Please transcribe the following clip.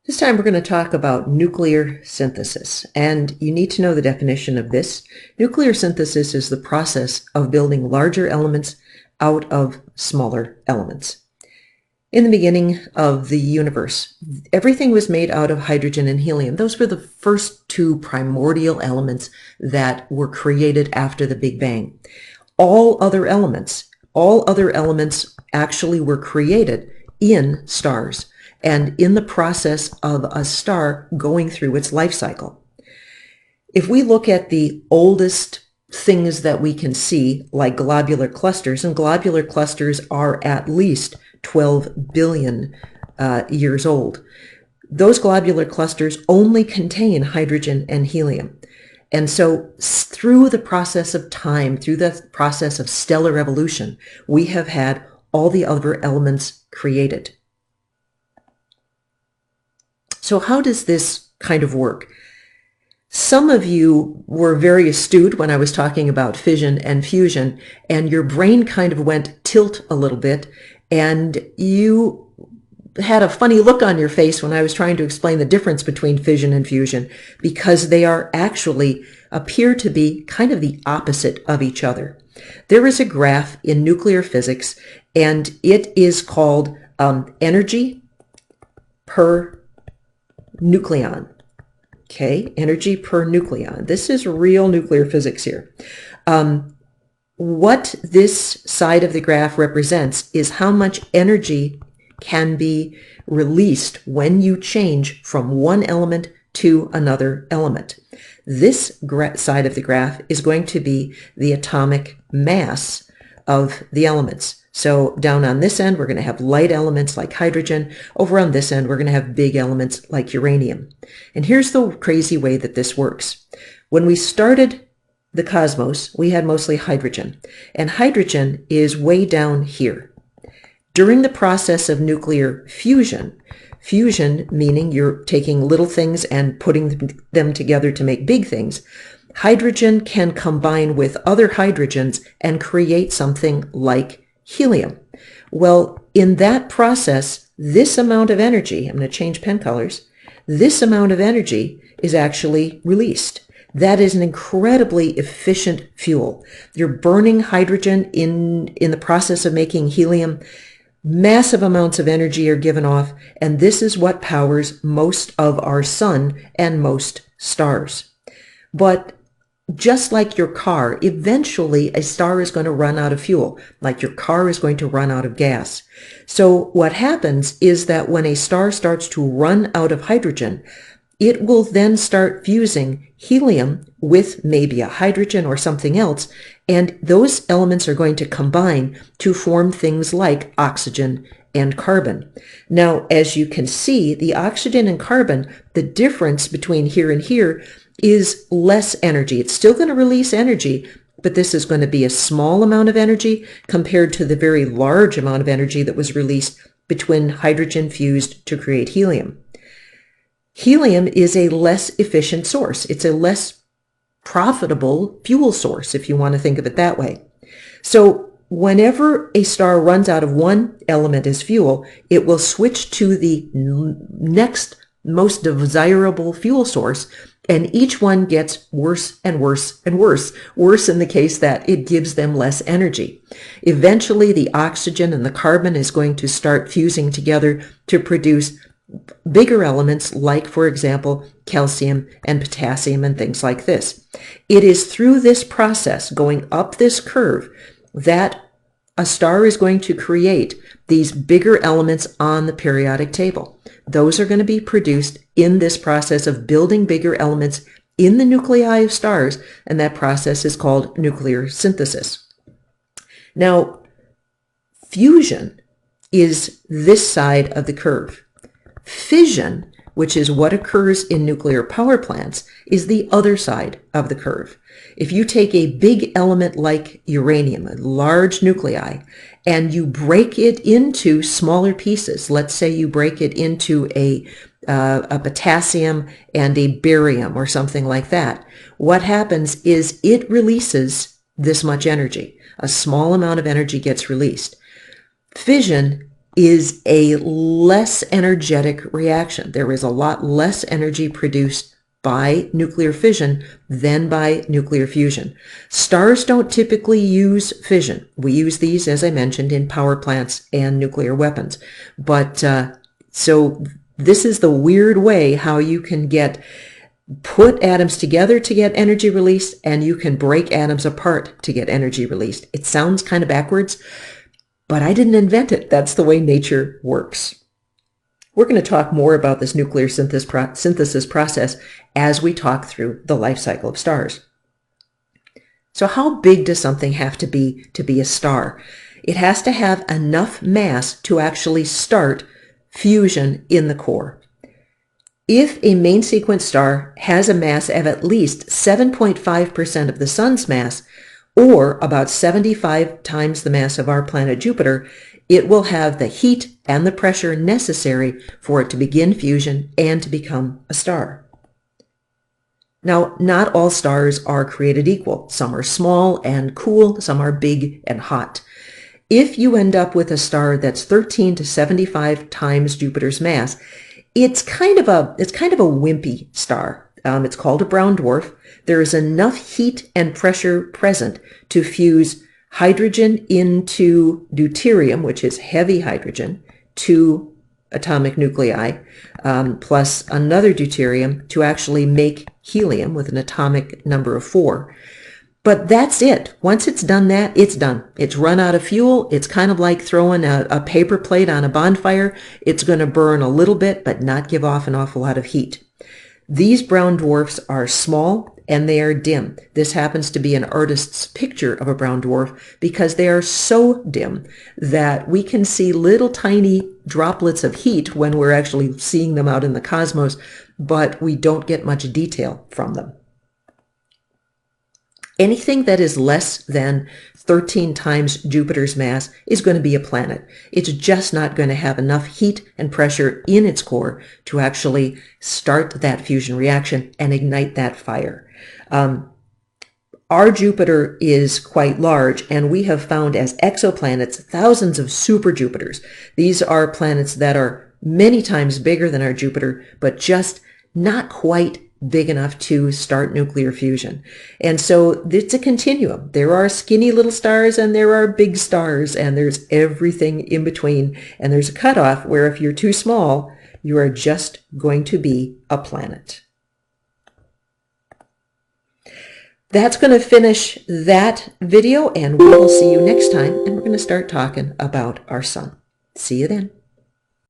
This time we're going to talk about nuclear synthesis, and you need to know the definition of this. Nuclear synthesis is the process of building larger elements out of smaller elements. In the beginning of the universe, everything was made out of hydrogen and helium. Those were the first two primordial elements that were created after the Big Bang. All other elements actually were created in stars and in the process of a star going through its life cycle. If we look at the oldest things that we can see, like globular clusters, and globular clusters are at least 12 billion years old, those globular clusters only contain hydrogen and helium. And so through the process of time, through the process of stellar evolution, we have had all the other elements created. So how does this kind of work? Some of you were very astute when I was talking about fission and fusion, and your brain kind of went tilt a little bit, and you had a funny look on your face when I was trying to explain the difference between fission and fusion, because they are actually appear to be kind of the opposite of each other. There is a graph in nuclear physics, and it is called energy per nucleon. Okay, energy per nucleon. This is real nuclear physics here. What this side of the graph represents is how much energy can be released when you change from one element to another element. This side of the graph is going to be the atomic mass of the elements. So down on this end, we're going to have light elements like hydrogen. Over on this end, we're going to have big elements like uranium. And here's the crazy way that this works. When we started the cosmos, we had mostly hydrogen, and hydrogen is way down here. During the process of nuclear fusion, fusion meaning you're taking little things and putting them together to make big things, hydrogen can combine with other hydrogens and create something like helium. Well, in that process, this amount of energy, I'm going to change pen colors, this amount of energy is actually released. That is an incredibly efficient fuel. You're burning hydrogen in the process of making helium. Massive amounts of energy are given off, and this is what powers most of our sun and most stars. But just like your car, eventually a star is going to run out of fuel, like your car is going to run out of gas. So what happens is that when a star starts to run out of hydrogen, it will then start fusing helium with maybe a hydrogen or something else, and those elements are going to combine to form things like oxygen and carbon. Now, as you can see, the oxygen and carbon, the difference between here and here is less energy. It's still going to release energy, but this is going to be a small amount of energy compared to the very large amount of energy that was released between hydrogen fused to create helium. Helium is a less efficient source. It's a less profitable fuel source, if you want to think of it that way. So whenever a star runs out of one element as fuel, it will switch to the next most desirable fuel source, and each one gets worse and worse and worse. Worse in the case that it gives them less energy. Eventually, the oxygen and the carbon is going to start fusing together to produce bigger elements like, for example, calcium and potassium and things like this. It is through this process, going up this curve, that a star is going to create these bigger elements on the periodic table. Those are going to be produced in this process of building bigger elements in the nuclei of stars, and that process is called nuclear synthesis. Now, fusion is this side of the curve. Fission, which is what occurs in nuclear power plants, is the other side of the curve. If you take a big element like uranium, a large nuclei, and you break it into smaller pieces, let's say you break it into a potassium and a barium or something like that, what happens is it releases this much energy. A small amount of energy gets released. Fission is a less energetic reaction. There is a lot less energy produced by nuclear fission than by nuclear fusion. Stars don't typically use fission. We use these, as I mentioned, in power plants and nuclear weapons. But so this is the weird way how you can put atoms together to get energy released, and you can break atoms apart to get energy released. It sounds kind of backwards, but I didn't invent it. That's the way nature works. We're going to talk more about this nuclear synthesis process as we talk through the life cycle of stars. So how big does something have to be a star? It has to have enough mass to actually start fusion in the core. If a main sequence star has a mass of at least 7.5% of the Sun's mass, or about 75 times the mass of our planet Jupiter, it will have the heat and the pressure necessary for it to begin fusion and to become a star. Now, not all stars are created equal. Some are small and cool, some are big and hot. If you end up with a star that's 13 to 75 times Jupiter's mass, it's kind of a wimpy star. It's called a brown dwarf. There is enough heat and pressure present to fuse hydrogen into deuterium, which is heavy hydrogen, 2 atomic nuclei, plus another deuterium to actually make helium with an atomic number of 4. But that's it. Once it's done that, it's done. It's run out of fuel. It's kind of like throwing a paper plate on a bonfire. It's going to burn a little bit, but not give off an awful lot of heat. These brown dwarfs are small and they are dim. This happens to be an artist's picture of a brown dwarf because they are so dim that we can see little tiny droplets of heat when we're actually seeing them out in the cosmos, but we don't get much detail from them. Anything that is less than 13 times Jupiter's mass is going to be a planet. It's just not going to have enough heat and pressure in its core to actually start that fusion reaction and ignite that fire. Our Jupiter is quite large, and we have found as exoplanets thousands of super Jupiters. These are planets that are many times bigger than our Jupiter, but just not quite big enough to start nuclear fusion. And so it's a continuum. There are skinny little stars and there are big stars and there's everything in between. And there's a cutoff where if you're too small, you are just going to be a planet. That's going to finish that video, and we will see you next time, and we're going to start talking about our sun. See you then.